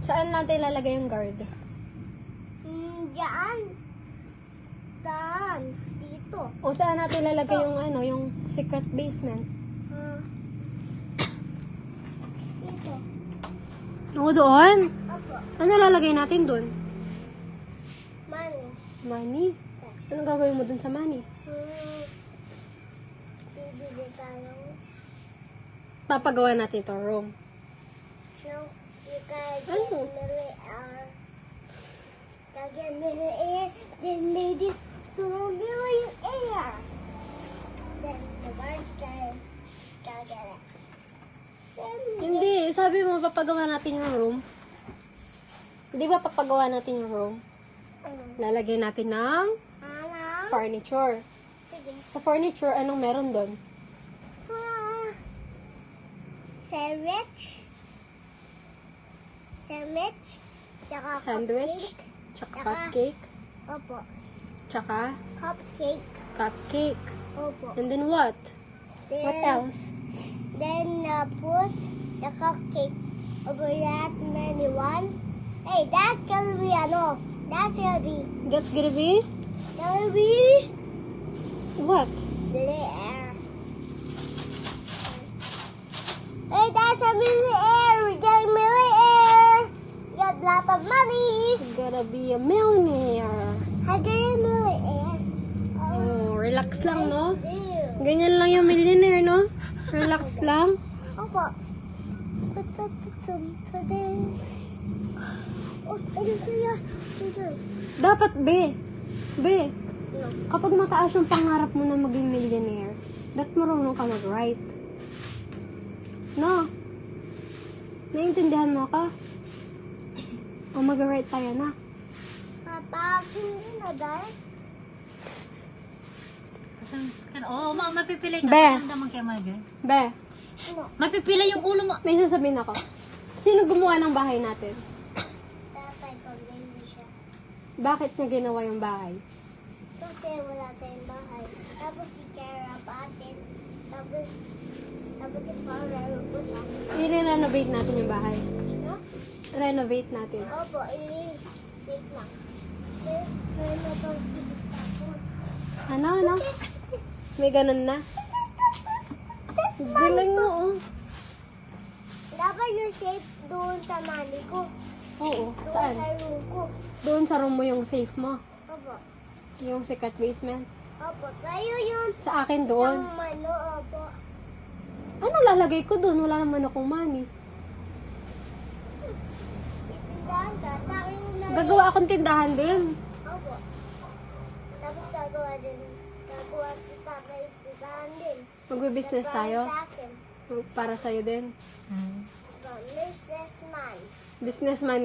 Saan natin ilalagay yung guard? Diyan. Saan? Dito. O saan natin ilalagay yung ano, yung secret basement? Dito. O, doon? Opo. Ano lalagay natin doon? Money. Money? Anong gagawin mo doon sa money? Bibili tayo. Papagawa natin ito room. No, you can get Ano? millionaire. Can get millionaire. Then made this to millionaire. Then the monster can get it. Then Hindi, sabi mo papagawa natin yung room. Di ba papagawa natin yung room? Lalagay natin ng Ano? furniture. Sige. Sa furniture, anong meron doon? Sandwich. Sandwich. Tsaka Sandwich, cupcake. tsaka Tsaka- cupcake, Opo. tsaka Cupcake. cupcake. Opo. And then what? Then, What else? Then put the cupcake over that many one. Hey, that will be ano? That will be. That's gonna be That will be what? there. Hey, that's a millionaire. We got a millionaire. We got a lot of money. Gonna be a millionaire. I got a millionaire. Oh, relax lang, no? Ew. Ganyan lang yung millionaire, no? Relax lang. Opo. Today. Oh, ano kaya? Dapat, be. Be, No. kapag mataas yung pangarap mo na maging millionaire, dapat marunong ka mag-write. No? Naiintindihan mo ka? O mag-write tayo na. Papa, hindi na dahil. Oo, mapipilay ka. Be. Ano naman kay Marjorie? Be, Mapipilay yung ulo mo. may sasabihin ako. Sino gumawa ng bahay natin? Tatay ko, hindi siya. Bakit niya ginawa yung bahay? Kasi wala tayong bahay. Tapos si Kara pa atin. Tapos si Paula po siya. I-renovate natin yung bahay. No? Renovate natin. Opo, wait lang. Meron na pang sigit ako. Ano? May ganun na? Galing mo, oh. Dapat yung safe doon sa mani ko. Oo, Doon saan? sa room ko. Doon sa room mo yung safe mo. Opo. Yung secret basement. Opo, tayo yung Sa akin doon. mano, opo. Ano lalagay ko doon? Wala naman akong money. Itindahan ka, tayo na. Gagawa akong tindahan din. Opo. Tapos gagawa din. Gagawa kita kayo tindahan din. Magbe-business tayo. Sa akin. Para sa'yo din. Hmm. Businessman. Businessman